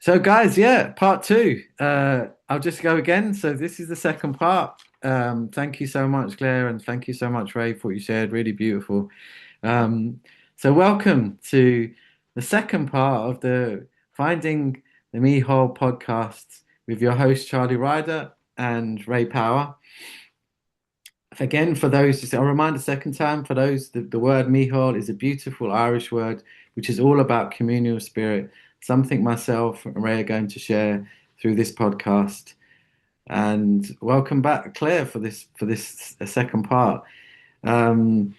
So, guys, yeah, part two. I'll just go again. So, this is the second part. Thank you so much, Claire, and thank you so much, Ray, for what you shared. Really beautiful. Um, so, welcome to the second part of the Finding the Me Whole podcast with your host, Charlie Ryder and Ray Power. Again, for those, just I'll remind a second time, for those, the word mihol is a beautiful Irish word, which is all about communal spirit, something myself and Ray are going to share through this podcast. And welcome back, Claire, for this second part. Um,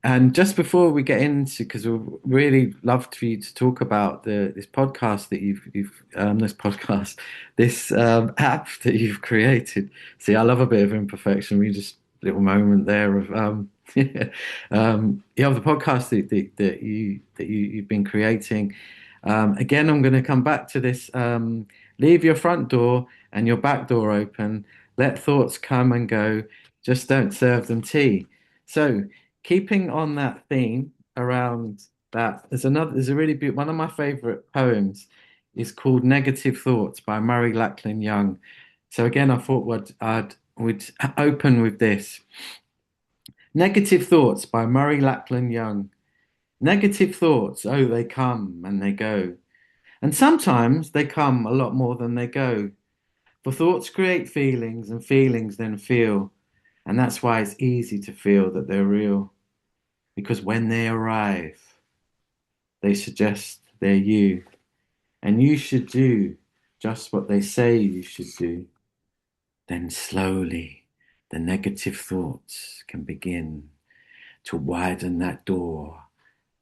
and just before we get into, because we'd really love for you to talk about this podcast that this app that you've created. See, I love a bit of imperfection. We just little moment there of the podcast that you've been creating. Again, I'm going to come back to this. Leave your front door and your back door open. Let thoughts come and go. Just don't serve them tea. So, keeping on that theme around that, there's a really beautiful one of my favorite poems is called Negative Thoughts by Murray Lachlan Young. So again, I thought we'd open with this. Negative Thoughts by Murray Lachlan Young. Negative thoughts, oh, they come and they go. And sometimes they come a lot more than they go. For thoughts create feelings and feelings then feel. And that's why it's easy to feel that they're real. Because when they arrive, they suggest they're you. And you should do just what they say you should do. Then slowly, the negative thoughts can begin to widen that door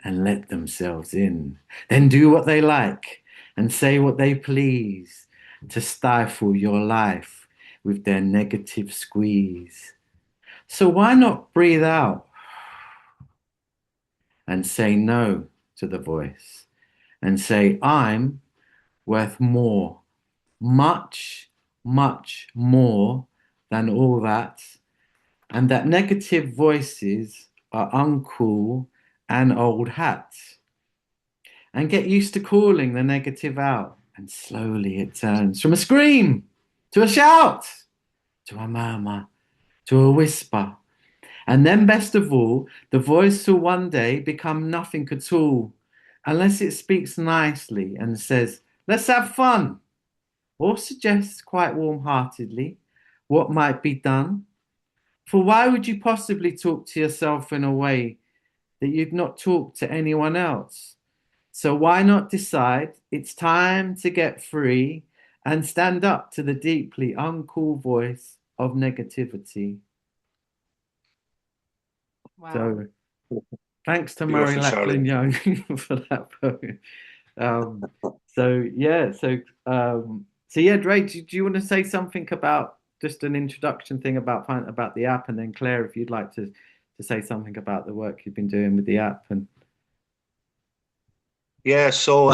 and let themselves in. Then do what they like and say what they please to stifle your life with their negative squeeze. So why not breathe out and say no to the voice and say, I'm worth more, much, much more than all that, and that negative voices are uncool and old hats. And get used to calling the negative out, and slowly it turns from a scream to a shout, to a murmur, to a whisper. And then, best of all, the voice will one day become nothing at all, unless it speaks nicely and says, let's have fun, or suggests quite warm-heartedly what might be done. For why would you possibly talk to yourself in a way that you'd not talk to anyone else? So why not decide it's time to get free and stand up to the deeply uncool voice of negativity? Wow. So thanks to Murray Beautiful, Lachlan Charlie. Young for that poem. Um, so yeah, so yeah, Dre, do you want to say something about just an introduction thing about the app, and then Claire, if you'd like to say something about the work you've been doing with the app and Yeah, so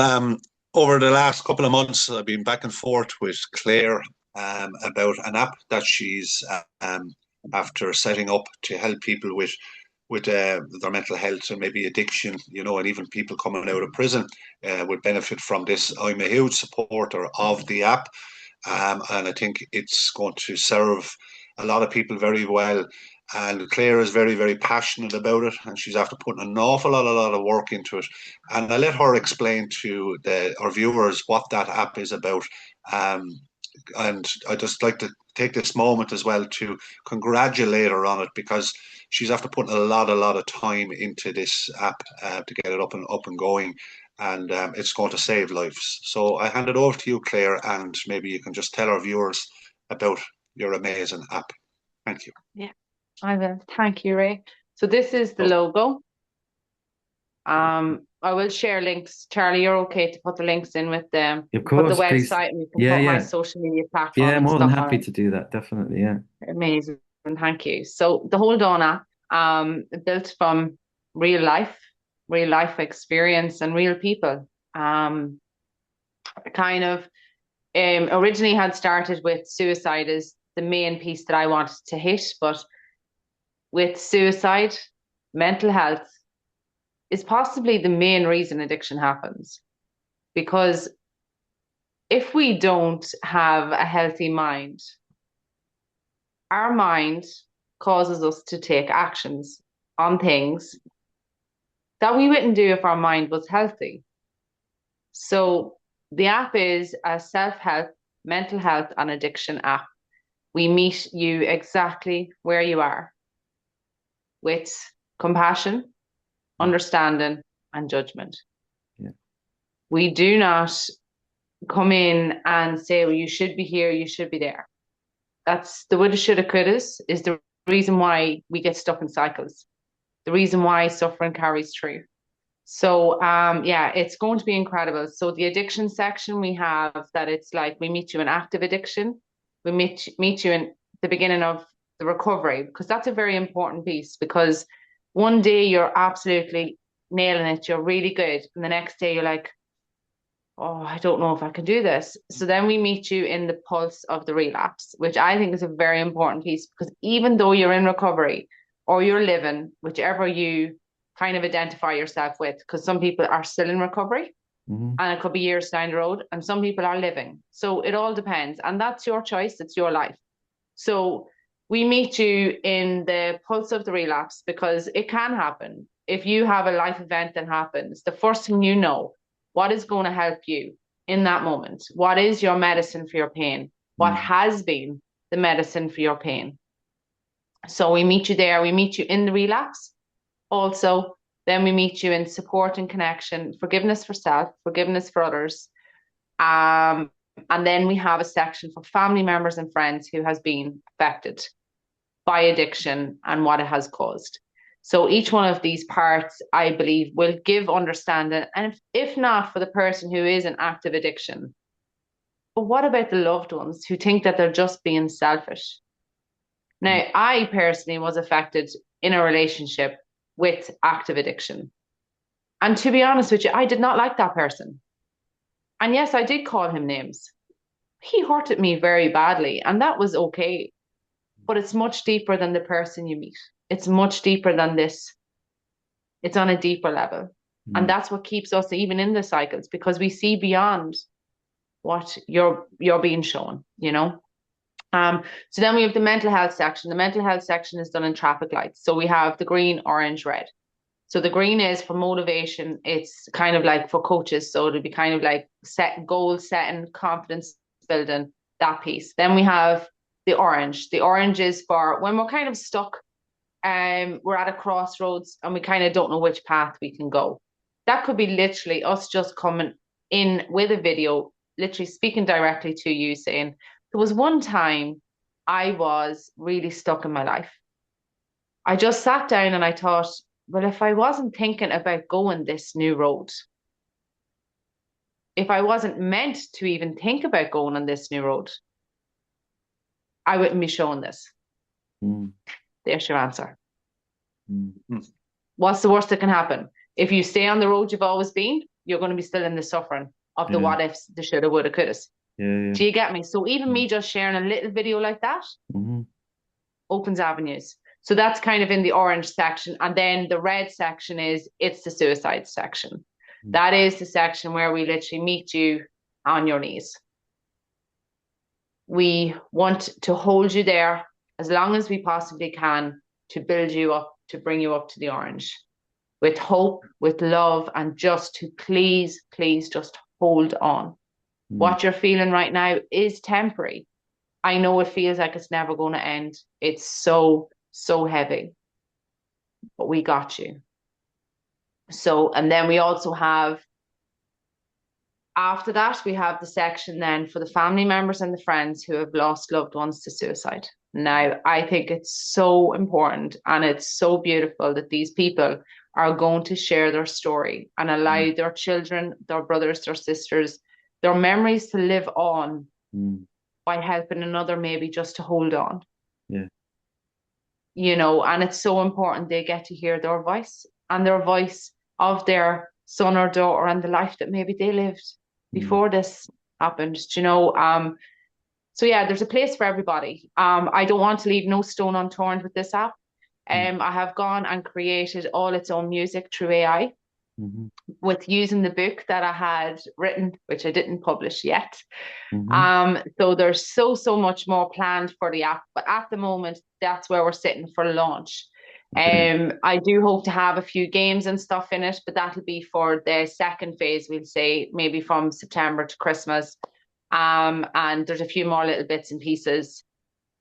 over the last couple of months, I've been back and forth with Claire about an app that she's after setting up to help people with their mental health and maybe addiction, and even people coming out of prison would benefit from this. I'm a huge supporter of the app, and I think it's going to serve a lot of people very well. And Claire is very, very passionate about it, and she's after putting an awful lot of work into it. And I let her explain to our viewers what that app is about. Um, and I just like to take this moment as well to congratulate her on it, because she's after putting a lot of time into this app to get it up and going, and it's going to save lives. So I hand it over to you, Claire, and maybe you can just tell our viewers about your amazing app. Thank you. Yeah, I will. Thank you, Ray. So this is the Oh, logo. I will share links. Charlie, you're okay to put the links in with them. of Put the course, please. website and we can Yeah, put my yeah, social media platform yeah. and More than stuff on happy it. to do that. Definitely, yeah. Amazing. Thank you. So the whole Dawn app, built from real life experience and real people. Kind of originally had started with suicide as the main piece that I wanted to hit, but with suicide, mental health is possibly the main reason addiction happens, because if we don't have a healthy mind, our mind causes us to take actions on things that we wouldn't do if our mind was healthy. So the app is a self-help, mental health, and addiction app. We meet you exactly where you are with compassion, understanding, and judgment. Yeah. We do not come in and say, well, you should be here, you should be there. That's the woulda, shoulda, couldas is the reason why we get stuck in cycles, the reason why suffering carries through. So yeah, it's going to be incredible. So the addiction section, we have that it's like we meet you in active addiction. We meet you in the beginning of the recovery, because that's a very important piece, because one day you're absolutely nailing it, you're really good. And the next day you're like, oh, I don't know if I can do this. So then we meet you in the pulse of the relapse, which I think is a very important piece, because even though you're in recovery or you're living, whichever you kind of identify yourself with, because some people are still in recovery and it could be years down the road, and some people are living. So it all depends. And that's your choice, it's your life. So we meet you in the pulse of the relapse, because it can happen. If you have a life event that happens, the first thing you know, what is going to help you in that moment? What is your medicine for your pain? What has been the medicine for your pain? So we meet you there. We meet you in the relapse. Also, then we meet you in support and connection, forgiveness for self, forgiveness for others. And then we have a section for family members and friends who has been affected by addiction and what it has caused. So each one of these parts, I believe, will give understanding. And if not for the person who is in active addiction, but what about the loved ones who think that they're just being selfish? Now, I personally was affected in a relationship with active addiction. And to be honest with you, I did not like that person. And yes, I did call him names. He hurted me very badly, and that was okay. But it's much deeper than the person you meet. It's much deeper than this. It's on a deeper level. And that's what keeps us even in the cycles, because we see beyond what you're being shown, you know? So then we have the mental health section. The mental health section is done in traffic lights. So we have the green, orange, red. So the green is for motivation. It's kind of like for coaches. So it'll be kind of like set goal setting, confidence building, that piece. Then we have the orange. The orange is for when we're kind of stuck. We're at a crossroads and we kind of don't know which path we can go. That could be literally us just coming in with a video, literally speaking directly to you, saying, there was one time I was really stuck in my life. I just sat down and I thought, well, if I wasn't thinking about going this new road, if I wasn't meant to even think about going on this new road, I wouldn't be showing this. There's your answer. What's the worst that can happen? If you stay on the road you've always been, you're going to be still in the suffering of the what ifs, the shoulda, woulda, couldas. Do you get me? So even me just sharing a little video like that opens avenues. So that's kind of in the orange section. And then the red section it's the suicide section. That is the section where we literally meet you on your knees. We want to hold you there as long as we possibly can to build you up, to bring you up to the orange with hope, with love, and just to please just hold on. What you're feeling right now is temporary. I know it feels like it's never going to end. It's so heavy, but we got you. So, and then we also have, after that, we have the section then for the family members and the friends who have lost loved ones to suicide. Now, I think it's so important and it's so beautiful that these people are going to share their story and allow their children, their brothers, their sisters, their memories to live on by helping another maybe just to hold on. Yeah. You know, and it's so important they get to hear their voice and their voice of their son or daughter and the life that maybe they lived before this happened, you know. So yeah, there's a place for everybody. I don't want to leave no stone unturned with this app. I have gone and created all its own music through AI. Mm-hmm. with using the book that I had written, which I didn't publish yet. Mm-hmm. So there's so much more planned for the app, but at the moment, that's where we're sitting for launch. Okay. I do hope to have a few games and stuff in it, but that'll be for the second phase, we'll say maybe from September to Christmas. And there's a few more little bits and pieces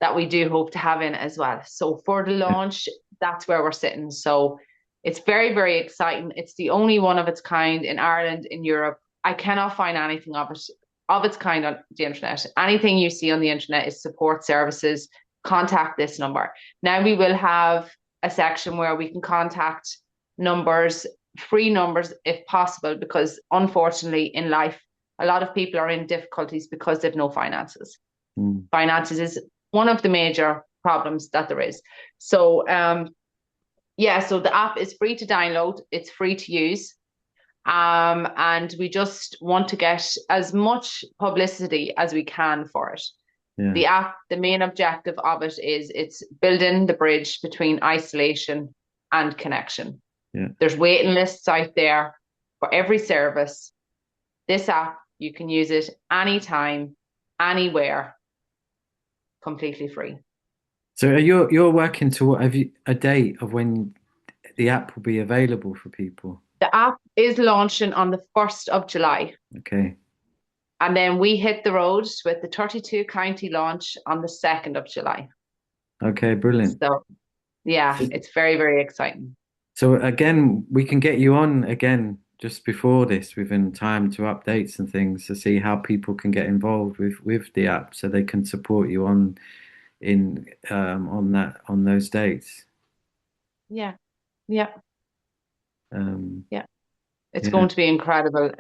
that we do hope to have in as well. So for the Yeah. launch, that's where we're sitting. So it's very, very exciting. It's the only one of its kind in Ireland, in Europe. I cannot find anything of its kind on the internet. Anything you see on the internet is support services. Contact this number. Now we will have a section where we can contact numbers, free numbers if possible, because unfortunately in life, a lot of people are in difficulties because they've no finances. Mm. Finances is one of the major problems that there is. So yeah, so the app is free to download, it's free to use. And we just want to get as much publicity as we can for it. Yeah. The app, the main objective of it is it's building the bridge between isolation and connection. Yeah. There's waiting lists out there for every service. This app, you can use it anytime, anywhere, completely free. So you're working to have you a date of when the app will be available for people? The app is launching on the 1st of July. Okay. And then we hit the road with the 32 county launch on the 2nd of July. Okay, brilliant. So yeah, So, it's very, very exciting. so again, we can get you on again just before this within time to updates and things to see how people can get involved with the app so they can support you on those dates. Yeah. Yeah. Yeah. It's Yeah. going to be incredible.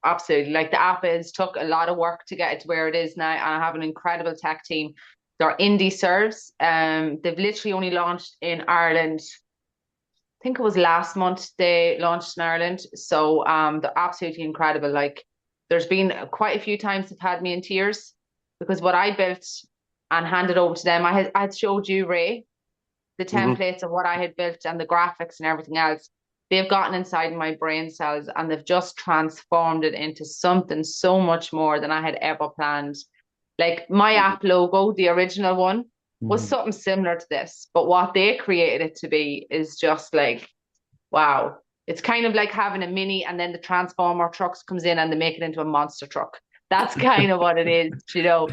Absolutely. Like the app is took a lot of work to get it to where it is now. And I have an incredible tech team. They're indie serves. They've literally only launched in Ireland. I think it was last month they launched in Ireland. So they're absolutely incredible. Like there's been quite a few times they've had me in tears because what I built and handed over to them, I had showed you, Ray, the Mhm. templates of what I had built and the graphics and everything else. They've gotten inside my brain cells and they've just transformed it into something so much more than I had ever planned. Like my app logo, the original one, was Mhm. something similar to this, but what they created it to be is just like, wow. It's kind of like having a mini and then the transformer trucks comes in and they make it into a monster truck. That's kind of what it is, you know.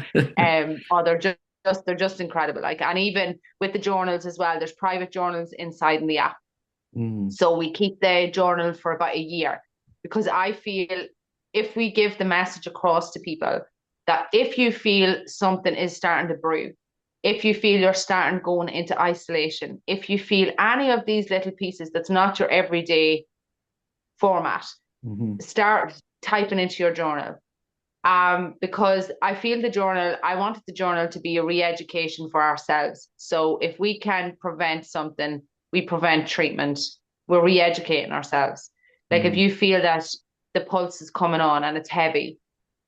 Or they're just incredible. Like, and even with the journals as well, there's private journals inside in the app. Mm. So we keep the journal for about a year because I feel if we give the message across to people that if you feel something is starting to brew, if you feel you're starting going into isolation, if you feel any of these little pieces that's not your everyday format, Mhm. start typing into your journal. Because I feel I wanted the journal to be a re-education for ourselves. So if we can prevent something, we prevent treatment, we're re-educating ourselves. Like if Mm. you feel that the pulse is coming on and it's heavy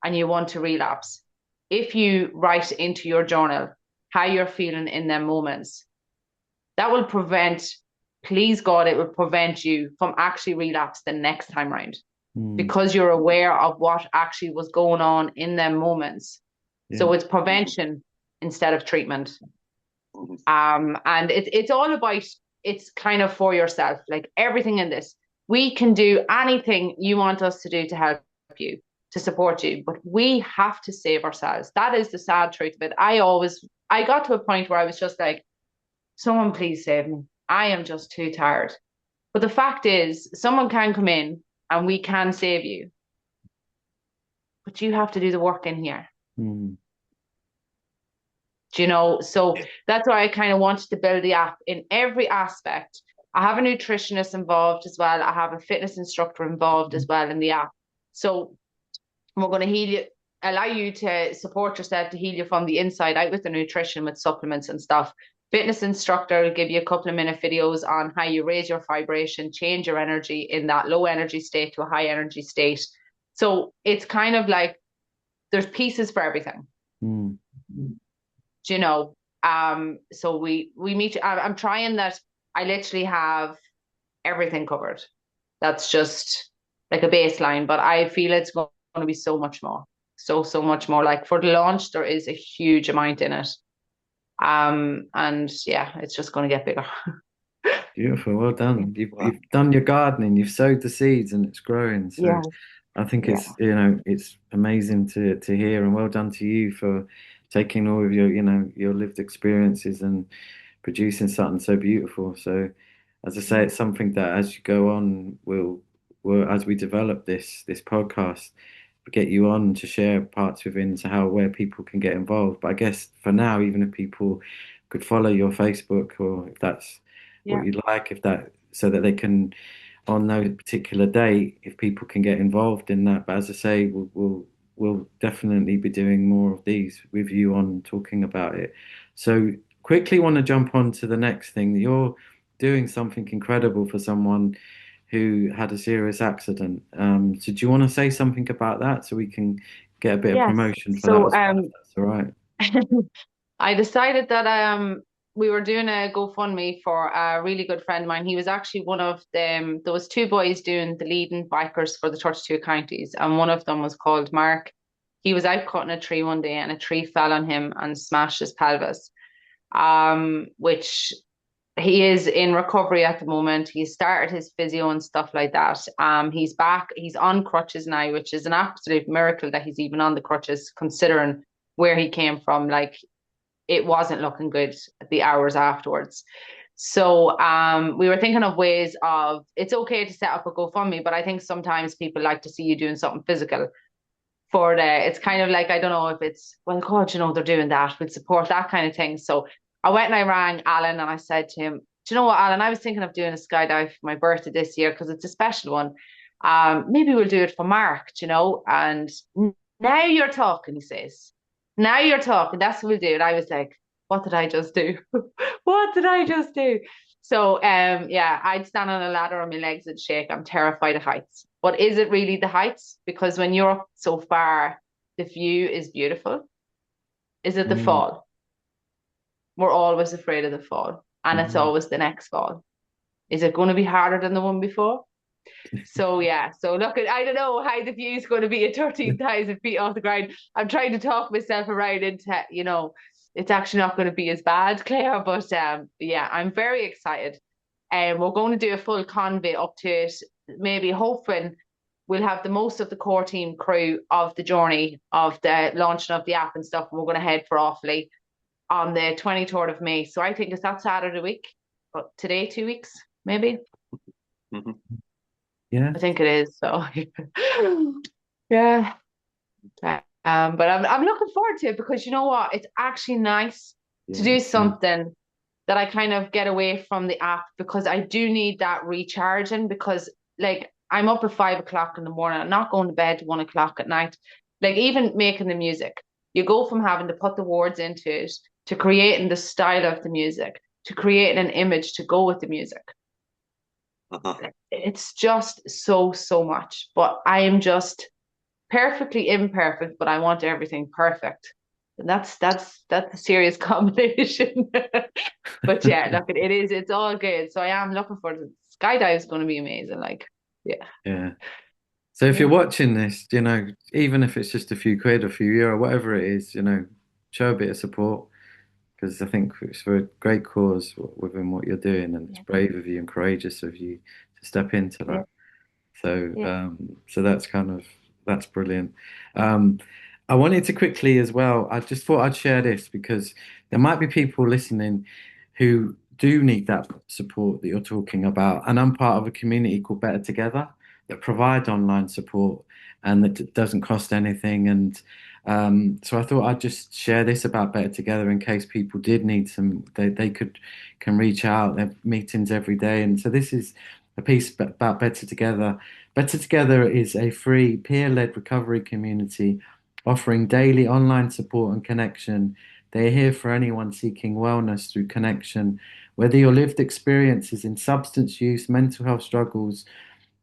and you want to relapse, if you write into your journal how you're feeling in them moments, that will prevent, please God, it will prevent you from actually relapse the next time round Mm. because you're aware of what actually was going on in them moments. Yeah. So it's prevention instead of treatment. Mhm. And it's all about, it's kind of for yourself, like everything in this. We can do anything you want us to do to help you, to support you, but we have to save ourselves. That is the sad truth of it. I got to a point where I was just like, someone please save me. I am just too tired. But the fact is, someone can come in and we can save you. But you have to do the work in here. Mm. Do you know? So that's why I kind of wanted to build the app in every aspect. I have a nutritionist involved as well. I have a fitness instructor involved as well in the app. So we're going to heal you, allow you to support yourself to heal you from the inside out with the nutrition, with supplements and stuff. Fitness instructor will give you a couple of minute videos on how you raise your vibration, change your energy in that low energy state to a high energy state. So it's kind of like there's pieces for everything. Mm. Do you know? So we meet. I'm trying that. I literally have everything covered. That's just like a baseline, but I feel it's going to be so much more. So much more. Like for the launch, there is a huge amount in it. And yeah, it's just going to get bigger. Beautiful, well done. Wow. You've done your gardening, you've sowed the seeds and it's growing. So Yeah, I think yeah, it's amazing to hear, and well done to you for taking all of your lived experiences and producing something so beautiful. So as I say, it's something that as you go on, we'll as we develop this podcast, get you on to share parts within to how where people can get involved. But I guess for now, even if people could follow your Facebook, or if that's what yeah, you'd like, if that so that they can on no particular date, if people can get involved in that. But as I say, we'll definitely be doing more of these with you on talking about it. So quickly want to jump on to the next thing. You're doing something incredible for someone who had a serious accident. So do you want to say something about that so we can get a bit of yes. promotion for that So as well, if that's all right? I decided that we were doing a GoFundMe for a really good friend of mine. He was actually one of them. There was two boys doing the leading bikers for the 32 counties, and one of them was called Mark. He was out cutting a tree one day, and a tree fell on him and smashed his pelvis. Which he is in recovery at the moment. He started his physio and stuff like that. He's back. He's on crutches now, which is an absolute miracle that he's even on the crutches, considering where he came from. Like it wasn't looking good the hours afterwards. So we were thinking of ways of it's okay to set up a GoFundMe, but I think sometimes people like to see you doing something physical for the it's kind of like I don't know if it's well God, they're doing that, we'll support that kind of thing. So I went and I rang Alan and I said to him, do you know what, Alan, I was thinking of doing a skydive for my birthday this year because it's a special one. Maybe we'll do it for Mark, and now you're talking, he says. Now you're talking, that's what we'll do. And I was like, what did I just do? What did I just do? So yeah, I'd stand on a ladder and my legs would shake. I'm terrified of heights. But is it really the heights? Because when you're up so far, the view is beautiful. Is it the Mm, fall? We're always afraid of the fall. And it's mm. always the next fall. Is it going to be harder than the one before? So yeah, so look, I don't know how the view is going to be at 13,000 feet off the ground. I'm trying to talk myself around into, it's actually not going to be as bad, Claire. But yeah, I'm very excited. And we're going to do a full convoy up to it. Maybe hoping we'll have the most of the core team crew of the journey of the launching of the app and stuff. And we're going to head for Offaly on the 23rd of May. So I think it's that Saturday week, but today, 2 weeks, maybe. Mhm. Yeah, I think it is. So yeah. But I'm looking forward to it because you know what? It's actually nice to yeah, do it's something that I kind of get away from the app because I do need that recharging because like I'm up at 5 o'clock in the morning. I'm not going to bed 1 o'clock at night. Like even making the music, you go from having to put the words into it to creating the style of the music to creating an image to go with the music. Uh-huh. It's just so much. But I am just perfectly imperfect, but I want everything perfect. And that's a serious combination. But yeah, look, it's all good. So I am looking for the skydive is going to be amazing. Like, yeah, yeah. So if you're yeah, watching this, even if it's just a few quid, a few euro, whatever it is, show a bit of support because I think it's for a great cause within what you're doing, and it's yeah, brave of you and courageous of you to step into yeah, that. So, yeah, so that's brilliant. Um, I wanted to quickly as well. I just thought I'd share this because there might be people listening who do need that support that you're talking about, and I'm part of a community called Better Together that provide online support and that doesn't cost anything. And so I thought I'd just share this about Better Together in case people did need some. They can reach out. They have meetings every day, and so this is a piece about Better Together. Better Together is a free peer-led recovery community offering daily online support and connection. They are here for anyone seeking wellness through connection, whether your lived experiences in substance use, mental health struggles,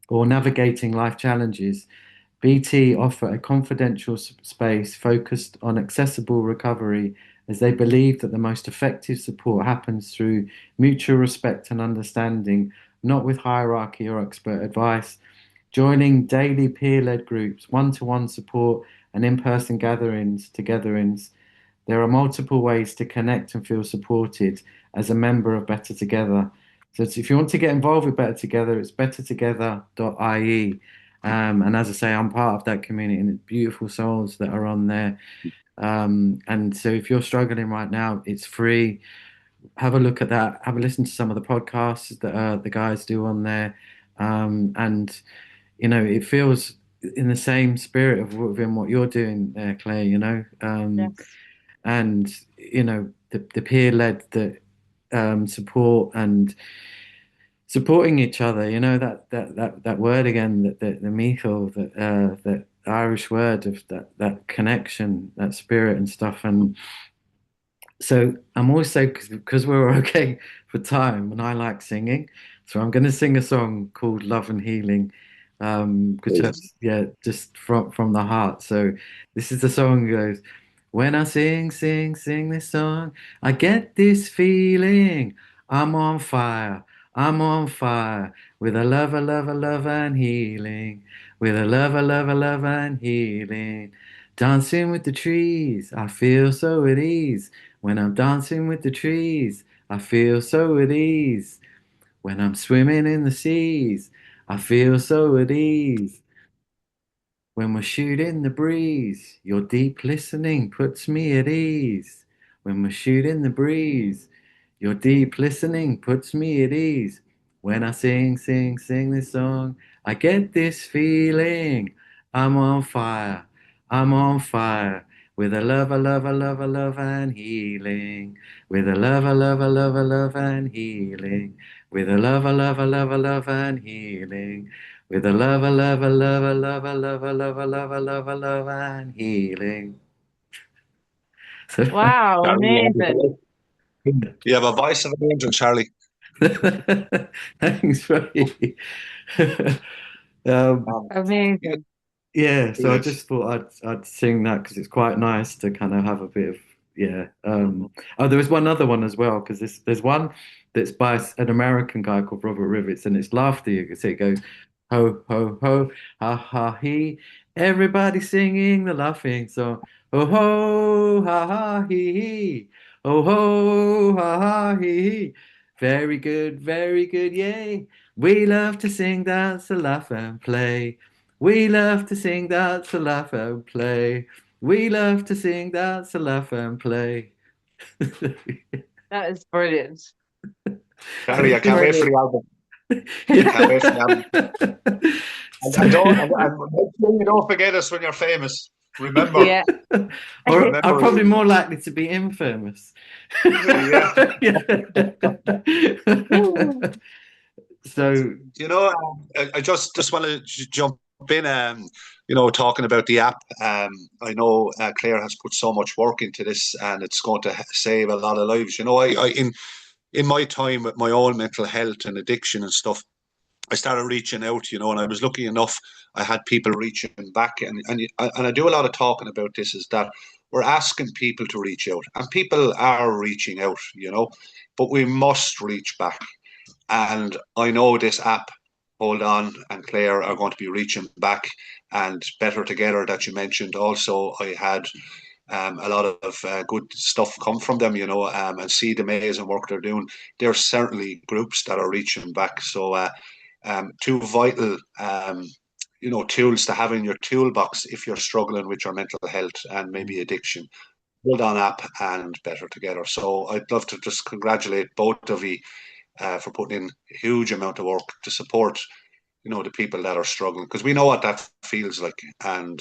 or navigating life challenges. BT offer a confidential space focused on accessible recovery as they believe that the most effective support happens through mutual respect and understanding not with hierarchy or expert advice. Joining daily peer-led groups, one-to-one support, and in-person gatherings. There are multiple ways to connect and feel supported as a member of Better Together. So if you want to get involved with Better Together, it's bettertogether.ie. And as I say, I'm part of that community and it's beautiful souls that are on there. And so if you're struggling right now, it's free. Have a look at that. Have a listen to some of the podcasts that the guys do on there. And it feels in the same spirit of within what you're doing there, Claire, Yes. and the peer-led support and supporting each other, that word again, the Michael, that Irish word of that connection, that spirit and stuff. And so I'm also, because we're okay for time and I like singing, so I'm going to sing a song called Love and Healing, which is, yeah, just from the heart. So this is the song that goes, when I sing this song, I get this feeling I'm on fire, I'm on fire with a love and healing, with a love and healing. Dancing with the trees, I feel so at ease. When I'm dancing with the trees, I feel so at ease. When I'm swimming in the seas, I feel so at ease. When we're shooting the breeze, your deep listening puts me at ease. When we're shooting the breeze, your deep listening puts me at ease. When I sing this song, I get this feeling. I'm on fire, I'm on fire. With a love and healing. With a love and healing. With a love and healing. With love and healing. So, Wow, Charlie, amazing. you have a voice of an angel, Charlie. thanks, Ray. um, Yeah, Amazing. yeah, so I brilliant. just thought I'd sing that because it's quite nice to kind of have a bit of yeah. Oh, there was one other one as well because there's one that's by an American guy called Robert Rivets and it's laughter. You can see it goes ho ho ho ha ha he. Everybody singing the laughing song. Ho ho ha ha he he. Ho ho ha ha he he. Very good, yay. We love to sing, dance, laugh, and play. We love to sing, dance, laugh, and play. We love to sing, dance, laugh, and play. That is brilliant. Charlie, I can't wait for Brilliant. the album. I Yeah. can't wait for the album. So, And make sure you don't forget us when you're famous. Remember, Yeah. or I'm remember. probably more likely to be infamous. Yeah. So, I just want to jump in. Talking about the app. I know Claire has put so much work into this, and it's going to save a lot of lives. In my time with my own mental health and addiction and stuff, I started reaching out, and I was lucky enough. I had people reaching back, and I do a lot of talking about this. Is that we're asking people to reach out, and people are reaching out, but we must reach back. And I know this app, Hold On and Claire, are going to be reaching back, and Better Together that you mentioned. Also, I had a lot of good stuff come from them, and see the amazing work they're doing. There's certainly groups that are reaching back. So, two vital, tools to have in your toolbox if you're struggling with your mental health and maybe addiction. Hold On app and Better Together. So I'd love to just congratulate both of you for putting in a huge amount of work to support, the people that are struggling, because we know what that feels like. And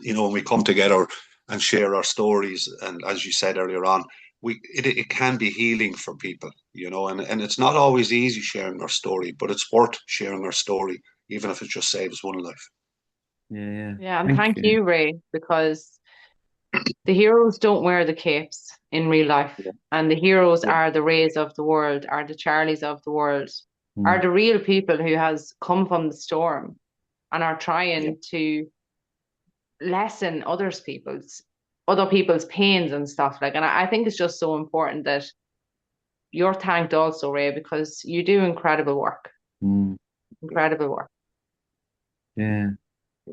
when we come together and share our stories, and as you said earlier on, it can be healing for people, and it's not always easy sharing our story, but it's worth sharing our story, even if it just saves one life. yeah. Yeah, and Thank thank you. you, Ray, because the heroes don't wear the capes in real life. Yeah. And the heroes Yeah. are the Rays of the world, are the Charlies of the world, are Mm, the real people who has come from the storm and are Yeah. trying to lessen other people's pains and stuff. Like, and I think it's just so important that you're thanked also, Ray, because you do incredible work. Mm. Incredible work. Yeah.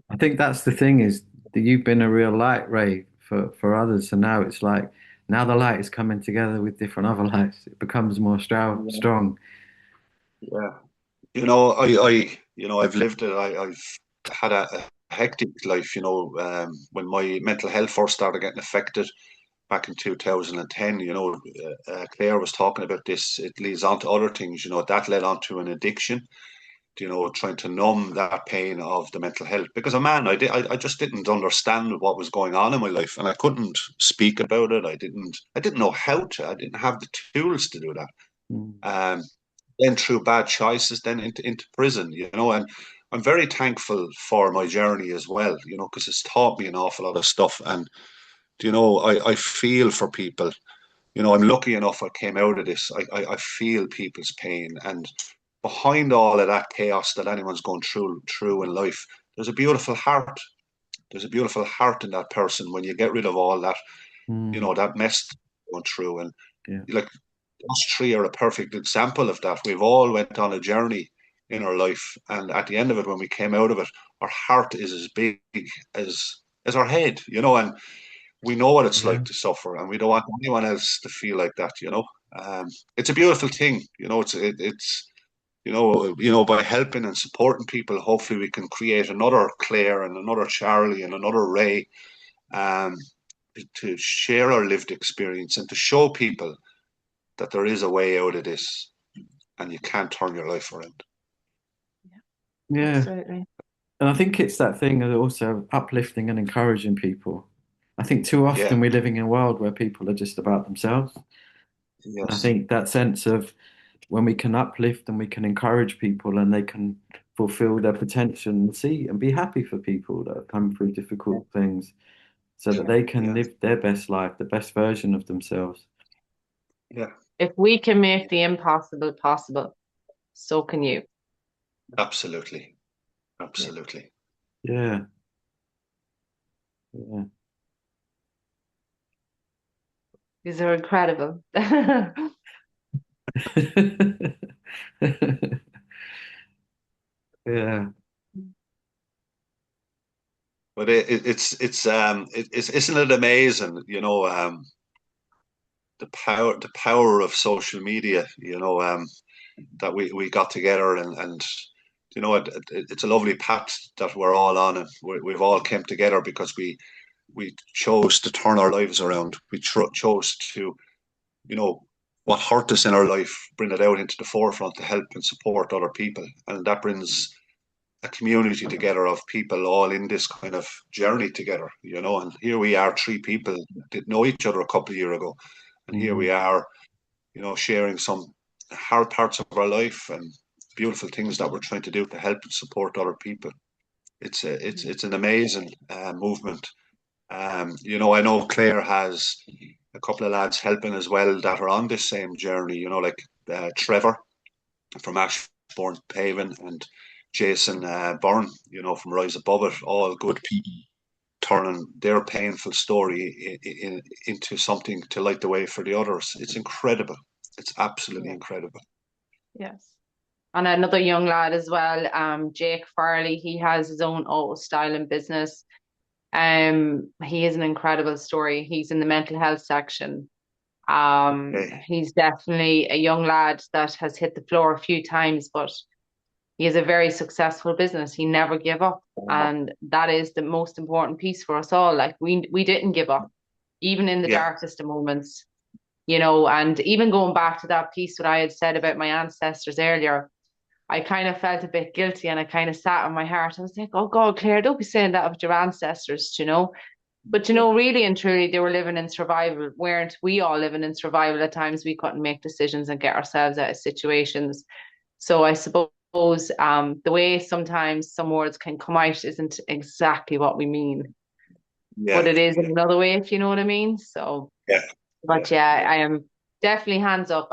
I think that's the thing is that you've been a real light, Ray, for others. And now it's like, now the light is coming together with different other lights. It becomes more strong. Yeah. I've lived it. I've had a hectic life, when my mental health first started getting affected back in 2010, Claire was talking about this. It leads on to other things, that led on to an addiction, trying to numb that pain of the mental health. Because a man, I just didn't understand what was going on in my life, and I couldn't speak about it. I didn't know how to. I didn't have the tools to do that. Mm. Then through bad choices, then into prison, and I'm very thankful for my journey as well, because it's taught me an awful lot of stuff. And I feel for people. I'm lucky enough I came out of this. I feel people's pain, and behind all of that chaos that anyone's going through in life, there's a beautiful heart. There's a beautiful heart in that person when you get rid of all that, Mm. that mess going through. And Yeah. like us three are a perfect example of that. We've all went on a journey in our life, and at the end of it, when we came out of it, our heart is as big as our head, and we know what it's Yeah. like to suffer, and we don't want anyone else to feel like that. It's a beautiful thing. It's by helping and supporting people, hopefully we can create another Claire and another Charlie and another Ray, um, to share our lived experience and to show people that there is a way out of this, and you can't turn your life around. Yeah. Absolutely. And I think it's that thing of also uplifting and encouraging people. I think too Yeah. often we're living in a world where people are just about themselves. And I Yes. think that sense of when we can uplift and we can encourage people and they can fulfill their potential and see and be happy for people that have come through difficult things so that they can Yeah. live their best life, the best version of themselves. Yeah. If we can make the impossible possible, so can you. Absolutely. Yeah. Absolutely. Yeah. Yeah. These are incredible. Yeah. But it's isn't it amazing, the power of social media, that we got together, and it's a lovely path that we're all on, and we've all came together because we chose to turn our lives around. We chose to, what hurt us in our life, bring it out into the forefront to help and support other people, and that brings a community together of people all in this kind of journey together, and here we are, three people that didn't know each other a couple of years ago, and here we Mm. are, sharing some hard parts of our life and beautiful things that we're trying to do to help and support other people. It's an amazing movement. I know Claire has a couple of lads helping as well that are on this same journey, like Trevor from Ashbourne Paving and Jason Byrne, from Rise Above It, all good people turning their painful story into something to light the way for the others. It's incredible. It's absolutely Yeah. incredible. Yes. And another young lad as well, Jake Farley, he has his own auto styling business. He is an incredible story. He's in the mental health section. Okay. He's definitely a young lad that has hit the floor a few times, but he has a very successful business. He never gave up. And that is the most important piece for us all. Like we didn't give up, even in the Yeah. darkest of moments, and even going back to that piece what I had said about my ancestors earlier, I kind of felt a bit guilty and I kind of sat on my heart. I was like, oh God, Claire, don't be saying that about your ancestors. But really and truly, they were living in survival. Weren't we all living in survival? At times we couldn't make decisions and get ourselves out of situations. So I suppose the way sometimes some words can come out isn't exactly what we mean, Yeah. but it is in Yeah. another way, if you know what I mean. So, Yeah. but yeah, I am definitely hands up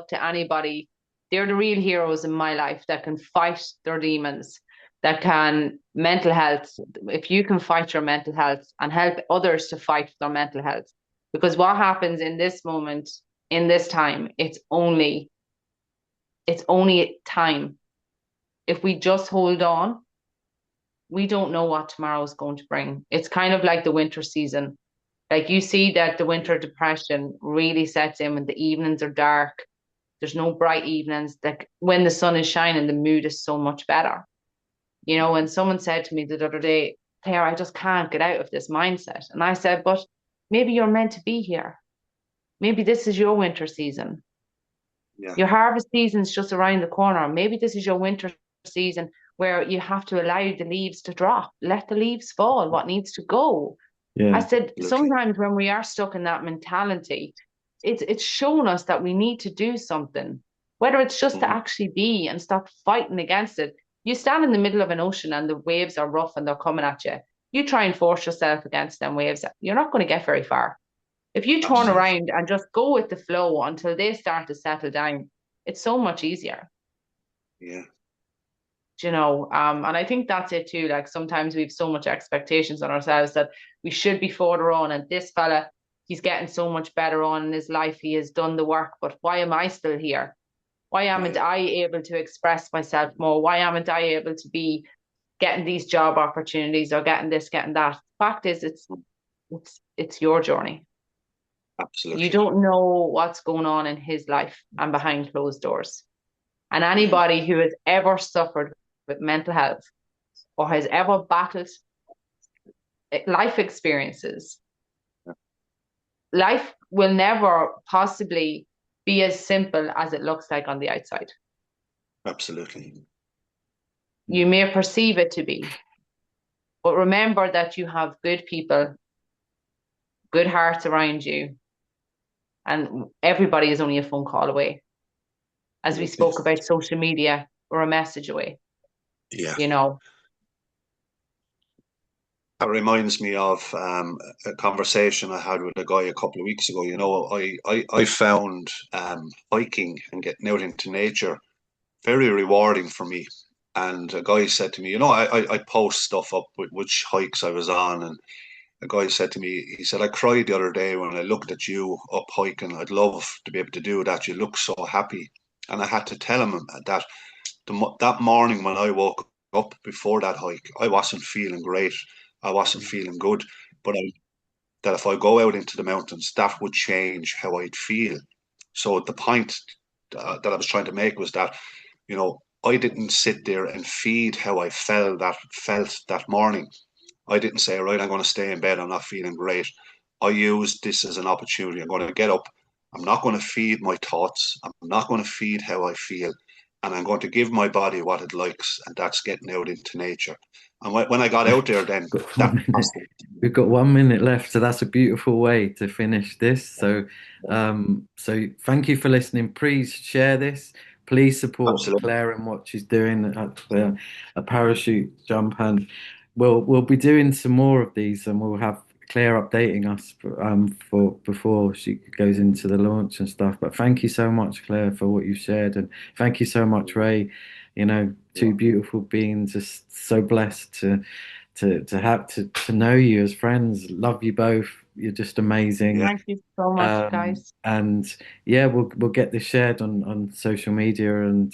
to anybody. They're the real heroes in my life that can fight their demons, that can mental health. If you can fight your mental health and help others to fight their mental health, because what happens in this moment in this time. It's only time. If we just hold on, we don't know what tomorrow is going to bring. It's kind of like the winter season. Like you see that the winter depression really sets in when the evenings are dark. There's no bright evenings. Like when the sun is shining, the mood is so much better. And someone said to me the other day, Claire, I just can't get out of this mindset. And I said, but maybe you're meant to be here. Maybe this is your winter season. Yeah. Your harvest season's just around the corner. Maybe this is your winter season where you have to allow the leaves to drop. Let the leaves fall. What needs to go? I Yeah. said, Absolutely. sometimes when we are stuck in that mentality, it's shown us that we need to do something, whether it's just to Mhm. actually be and stop fighting against it. You stand in the middle of an ocean and the waves are rough and they're coming at you. You try and force yourself against them waves, you're not going to get very far. If you turn Absolutely. around and just go with the flow until they start to settle down, it's so much easier. Yeah. And I think that's it too. Like sometimes we have so much expectations on ourselves that we should be further on, and this fella, he's getting so much better on in his life. He has done the work, but why am I still here? Why aren't Yeah. I able to express myself more? Why aren't I able to be getting these job opportunities or getting this, getting that? Fact is, it's your journey. You Absolutely. don't know what's going on in his life and behind closed doors. And Mhm. anybody who has ever suffered with mental health or has ever battled life experiences, life will never possibly be as simple as it looks like on the outside. Absolutely. You may perceive it to be, but remember that you have good people, good hearts around you, and everybody is only a phone call away. As we Absolutely. spoke about social media, or a message away, Yeah. you know. That reminds me of a conversation I had with a guy a couple of weeks ago. I found hiking and getting out into nature very rewarding for me. And a guy said to me, I post stuff up with which hikes I was on. And a guy said to me, he said, I cried the other day when I looked at you up hiking. I'd love to be able to do that. You look so happy. And I had to tell him that that morning when I woke up before that hike, I wasn't feeling great. I wasn't feeling good. But that if I go out into the mountains, that would change how I'd feel. So the point that I was trying to make was that, I didn't sit there and feed how I felt that morning. I didn't say, right, I'm going to stay in bed. I'm not feeling great. I used this as an opportunity. I'm going to get up. I'm not going to feed my thoughts. I'm not going to feed how I feel. And I'm going to give my body what it likes. And that's getting out into nature. And when I got out there, then Got that 1 minute. We've got 1 minute left, so that's a beautiful way to finish this. So thank you for listening. Please share this. Please support absolutely. Claire and what she's doing at a parachute jump, and we'll be doing some more of these, and we'll have Claire updating us for before she goes into the launch and stuff. But thank you so much, Claire, for what you've shared, and thank you so much, Ray. Two beautiful beings. Just so blessed to have to know you as friends. Love you both. You're just Yeah. amazing. Thank you so much, guys. And yeah, we'll get this shared on social media, and